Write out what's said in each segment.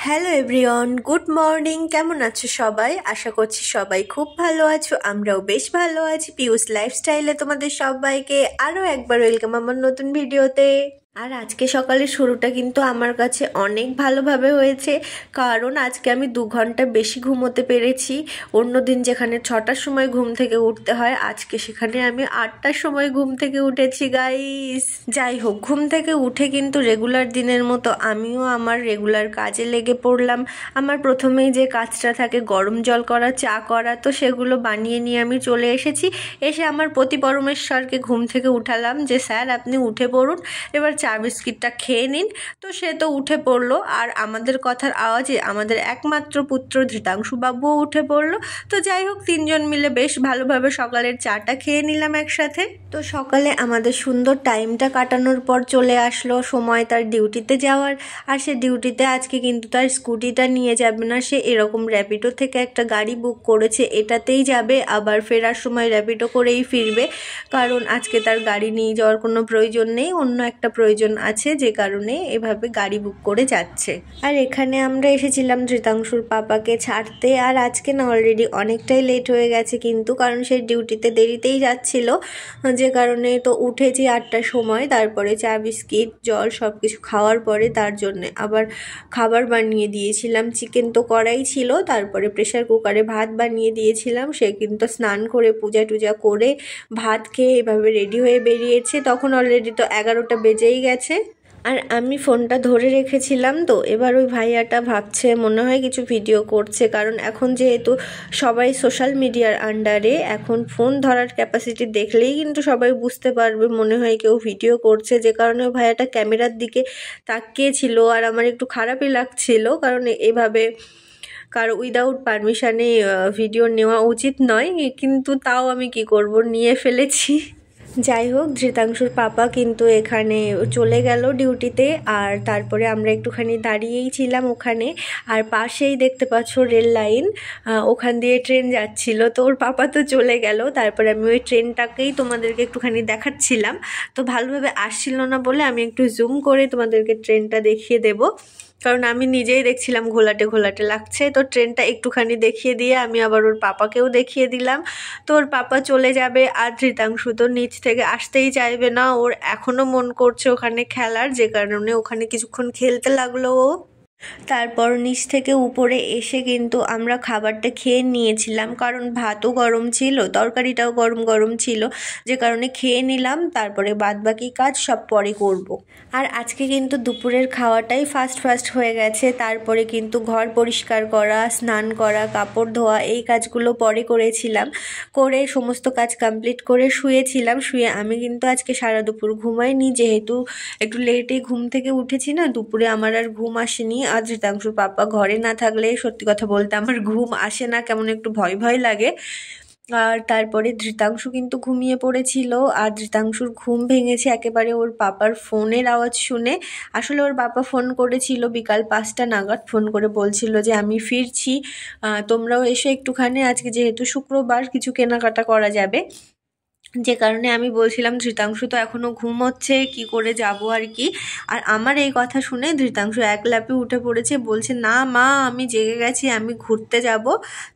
Hello everyone, good morning. কেমন আছো সবাই? আশা করছি সবাই খুব ভালো আছো। আমরাও বেশ ভালো আছি। পিউস লাইফস্টাইলে তোমাদের সবাইকে আরও একবার ওয়েলকাম আমার নতুন ভিডিওতে। আর আজকে সকালের শুরুটা কিন্তু আমার কাছে অনেক ভালোভাবে হয়েছে, কারণ আজকে আমি 2 ঘন্টা বেশি ঘুমোতে পেরেছি। অন্যদিন যেখানে 6টার সময় ঘুম থেকে উঠতে হয়, আজকে সেখানে আমি 8টার সময় ঘুম থেকে উঠেছি গাইস। যাই হোক, ঘুম থেকে উঠে কিন্তু রেগুলার দিনের মতো আমিও আমার রেগুলার কাজে লেগে পড়লাম। আমার প্রথমেই যে কাজটা থাকে গরম জল করা, চা করা, তো সেগুলো বানিয়ে নিয়ে আমি চলে এসেছি। এসে আমার পতি পরমেশ্বরকে ঘুম থেকে উঠালাম যে স্যার আপনি উঠে পড়ুন, এবার চা বিস্কিটটা খেয়ে নিন। তো সে তো উঠে পড়লো, আর আমাদের কথার আওয়াজে আমাদের একমাত্র পুত্র ধৃতাংশু বাবুও উঠে পড়লো। তো যাই হোক, 3জন মিলে বেশ ভালোভাবে সকালের চাটা খেয়ে নিলাম একসাথে। তো সকালে আমাদের সুন্দর টাইমটা কাটানোর পর চলে আসলো সময় তার ডিউটিতে যাওয়ার। আর সে ডিউটিতে আজকে কিন্তু তার স্কুটিটা নিয়ে যাবে না, সে এরকম র্যাপিডো থেকে একটা গাড়ি বুক করেছে, এটাতেই যাবে। আবার ফেরার সময় র্যাপিডো করেই ফিরবে, কারণ আজকে তার গাড়ি নিয়ে যাওয়ার কোনো প্রয়োজন নেই, অন্য একটা প্রয়োজন আছে, যে কারণে এভাবে গাড়ি বুক করে যাচ্ছে। আর এখানে আমরা এসেছিলাম ধৃতাংশুর পাপাকে ছাড়তে। আর আজকে না অলরেডি অনেকটাই লেট হয়ে গেছে, কিন্তু কারণ সে ডিউটিতে দেরিতেই যাচ্ছিল, যে কারণে তো উঠেছি 8টার সময়। তারপরে চা বিস্কিট জল সব কিছু খাওয়ার পরে তার জন্য আবার খাবার বানিয়ে দিয়েছিলাম। চিকেন তো করাই ছিল, তারপরে প্রেশার কুকারে ভাত বানিয়ে দিয়েছিলাম। সে কিন্তু স্নান করে পূজা টুজা করে ভাত খেয়ে এভাবে রেডি হয়ে বেরিয়েছে। তখন অলরেডি তো 11টা বেজেই গেছে। আর আমি ফোনটা ধরে রেখেছিলাম, তো এবার ওই ভাইয়াটা ভাবছে মনে হয় কিছু ভিডিও করছে, কারণ এখন যেহেতু সবাই সোশ্যাল মিডিয়ার আন্ডারে, এখন ফোন ধরার ক্যাপাসিটি দেখলেই কিন্তু সবাই বুঝতে পারবে মনে হয় কেউ ভিডিও করছে, যে কারণে ওই ভাইয়াটা ক্যামেরার দিকে তাকিয়েছিল। আর আমার একটু খারাপই লাগছিল, কারণ এভাবে কারো উইদাউট পারমিশনে ভিডিও নেওয়া উচিত নয়, কিন্তু তাও আমি কি করব, নিয়ে ফেলেছি। যাই হোক, ধৃতাংশুর পাপা কিন্তু এখানে চলে গেল ডিউটিতে। আর তারপরে আমরা একটুখানি দাঁড়িয়েই ছিলাম ওখানে। আর পাশেই দেখতে পাচ্ছ রেল লাইন, ওখান দিয়ে ট্রেন যাচ্ছিল। তো ওর পাপা তো চলে গেল, তারপরে আমি ওই ট্রেনটাকেই তোমাদেরকে একটুখানি দেখাচ্ছিলাম। তো ভালোভাবে আসছিল না বলে আমি একটু জুম করে তোমাদেরকে ট্রেনটা দেখিয়ে দেবো, কারণ আমি নিজেই দেখছিলাম ঘোলাটে ঘোলাটে লাগছে। তো ট্রেনটা একটুখানি দেখিয়ে দিয়ে আমি আবার ওর পাপাকেও দেখিয়ে দিলাম। তো ওর পাপা চলে যাবে, আর ধৃতাংশু তো নিচ থেকে আসতেই চাইবে না, ওর এখনও মন করছে ওখানে খেলার, যে কারণে ওখানে কিছুক্ষণ খেলতে লাগলো ও। তারপর নিচ থেকে উপরে এসে কিন্তু আমরা খাবারটা খেয়ে নিয়েছিলাম, কারণ ভাতও গরম ছিল, তরকারিটাও গরম গরম ছিল, যে কারণে খেয়ে নিলাম। তারপরে বাদবাকি কাজ সব পরে করব। আর আজকে কিন্তু দুপুরের খাওয়াটাই ফাস্ট হয়ে গেছে। তারপরে কিন্তু ঘর পরিষ্কার করা, স্নান করা, কাপড় ধোয়া, এই কাজগুলো পরে করেছিলাম। করে সমস্ত কাজ কমপ্লিট করে শুয়েছিলাম। শুয়ে আমি কিন্তু আজকে সারা দুপুর ঘুমাইনি, যেহেতু একটু লেটেই ঘুম থেকে উঠেছি না, দুপুরে আমার আর ঘুম আসেনি। আর ধৃতাংশুর পাপা ঘরে না থাকলে সত্যি কথা বলতে আমার ঘুম আসে না, কেমন একটু ভয় ভয় লাগে। আর তারপরে ধৃতাংশু কিন্তু ঘুমিয়ে পড়েছিল, আর ধৃতাংশুর ঘুম ভেঙেছে একেবারে ওর পাপার ফোনের আওয়াজ শুনে। আসলে ওর বাবা ফোন করেছিল বিকাল 5টা নাগাদ, ফোন করে বলছিল যে আমি ফিরছি, তোমরাও এসো একটুখানি, আজকে যেহেতু শুক্রবার কিছু কেনাকাটা করা যাবে। যে কারণে আমি বলছিলাম ধৃতাংশু তো এখনও ঘুমোচ্ছে, কি করে যাব আর কি। আর আমার এই কথা শুনে ধৃতাংশু এক লাফে উঠে পড়েছে, বলছে না মা, আমি জেগে গেছি, আমি ঘুরতে যাব।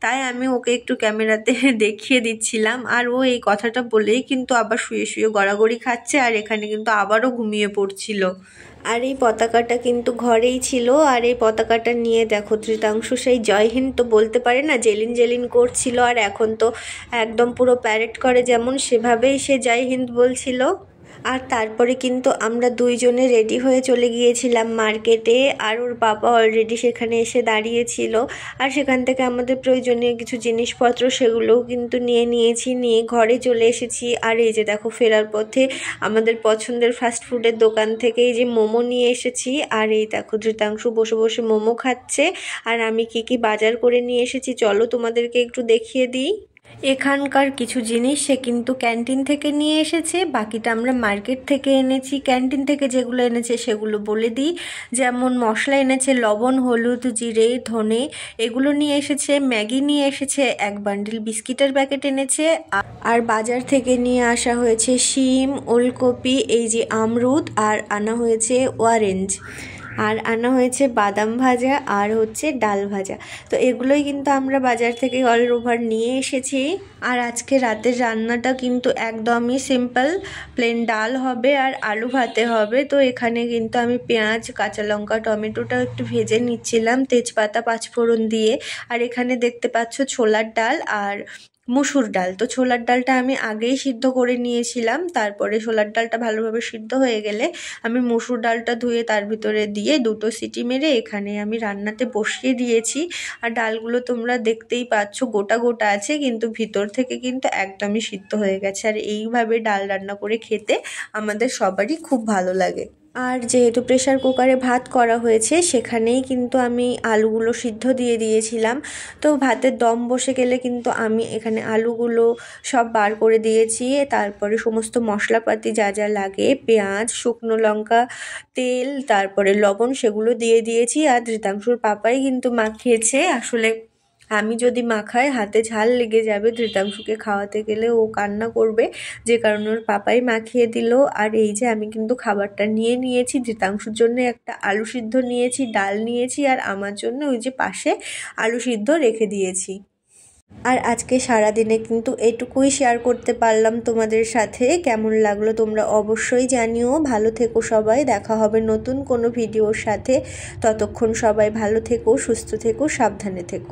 তাই আমি ওকে একটু ক্যামেরাতে দেখিয়ে দিচ্ছিলাম। আর ও এই কথাটা বলেই কিন্তু আবার শুয়ে শুয়ে গড়াগড়ি খাচ্ছে, আর এখানে কিন্তু আবারও ঘুমিয়ে পড়ছিল। আর এই পতাকাটা কিন্তু ঘরেই ছিল। আর এই পতাকাটা নিয়ে দেখো ধৃতাংশু সেই জয় হিন্দ তো বলতে পারে না, জেলিন জেলিন করছিল। আর এখন তো একদম পুরো প্যারেড করে যেমন, সেভাবেই সে জয় হিন্দ বলছিল। আর তারপরে কিন্তু আমরা 2জনে রেডি হয়ে চলে গিয়েছিলাম মার্কেটে। আর ওর বাবা অলরেডি সেখানে এসে দাঁড়িয়েছিল। আর সেখান থেকে আমাদের প্রয়োজনীয় কিছু জিনিসপত্র সেগুলোও কিন্তু নিয়েছি, নিয়ে ঘরে চলে এসেছি। আর এই যে দেখো, ফেরার পথে আমাদের পছন্দের ফাস্টফুডের দোকান থেকে এই যে মোমো নিয়ে এসেছি। আর এই দেখো ধৃতাংশু বসে বসে মোমো খাচ্ছে। আর আমি কি বাজার করে নিয়ে এসেছি চলো তোমাদেরকে একটু দেখিয়ে দিই। এখানকার কিছু জিনিস সে কিন্তু ক্যান্টিন থেকে নিয়ে এসেছে, বাকিটা আমরা মার্কেট থেকে এনেছি। ক্যান্টিন থেকে যেগুলো এনেছে সেগুলো বলে দিই, যেমন মশলা এনেছে লবণ, হলুদ, জিরে, ধনে, এগুলো নিয়ে এসেছে। ম্যাগি নিয়ে এসেছে, 1 বান্ডিল বিস্কিটের প্যাকেট এনেছে। আর বাজার থেকে নিয়ে আসা হয়েছে শিম, ওলকপি, এই যে আমরুদ, আর আনা হয়েছে অরেঞ্জ। আর আনা হয়েছে বাদাম ভাজা আর হচ্ছে ডাল ভাজা। তো এগুলোই কিন্তু আমরা বাজার থেকে অল ওভার নিয়ে এসেছি। আর আজকে রাতের রান্নাটা কিন্তু একদমই সিম্পল, প্লেন ডাল হবে আর আলু ভাতে হবে। তো এখানে কিন্তু আমি পেঁয়াজ, কাঁচা লঙ্কা, টমেটোটা একটু ভেজে নিচ্ছিলাম তেজপাতা, পাঁচফোড়ন দিয়ে। আর এখানে দেখতে পাচ্ছ ছোলার ডাল আর মুসুর ডাল। তো ছোলার ডালটা আমি আগেই সিদ্ধ করে নিয়েছিলাম, তারপরে ছোলার ডালটা ভালোভাবে সিদ্ধ হয়ে গেলে আমি মুসুর ডালটা ধুয়ে তার ভিতরে দিয়ে 2টো সিটি মেরে এখানে আমি রান্নাতে বসিয়ে দিয়েছি। আর ডালগুলো তোমরা দেখতেই পাচ্ছ গোটা গোটা আছে, কিন্তু ভিতর থেকে কিন্তু একদমই সিদ্ধ হয়ে গেছে। আর এইভাবে ডাল রান্না করে খেতে আমাদের সবারই খুব ভালো লাগে। আর যেহেতু প্রেসার কুকারে ভাত করা হয়েছে, সেখানেই কিন্তু আমি আলুগুলো সিদ্ধ দিয়ে দিয়েছিলাম। তো ভাতের দম বসে গেলে কিন্তু আমি এখানে আলুগুলো সব বার করে দিয়েছি। তারপরে সমস্ত মশলাপাতি যা যা লাগে, পেঁয়াজ, শুকনো লঙ্কা, তেল, তারপরে লবণ, সেগুলো দিয়ে দিয়েছি। আর ধৃতাংশুর পাপাই কিন্তু মাখিয়েছে। আসলে আমি যদি মাখাই হাতে ঝাল লেগে যাবে, ধৃতাংশুকে খাওয়াতে গেলে ও কান্না করবে, যে কারণে ওর পাপাই মাখিয়ে দিল। আর এই যে আমি কিন্তু খাবারটা নিয়ে নিয়েছি, ধৃতাংশুর জন্য একটা আলু সিদ্ধ নিয়েছি, ডাল নিয়েছি, আর আমার জন্য ওই যে পাশে আলু সিদ্ধ রেখে দিয়েছি। আর আজকে সারাদিনে কিন্তু এটুকুই শেয়ার করতে পারলাম তোমাদের সাথে। কেমন লাগলো তোমরা অবশ্যই জানিও। ভালো থেকো সবাই, দেখা হবে নতুন কোনো ভিডিওর সাথে। ততক্ষণ সবাই ভালো থেকো, সুস্থ থেকো, সাবধানে থেকো।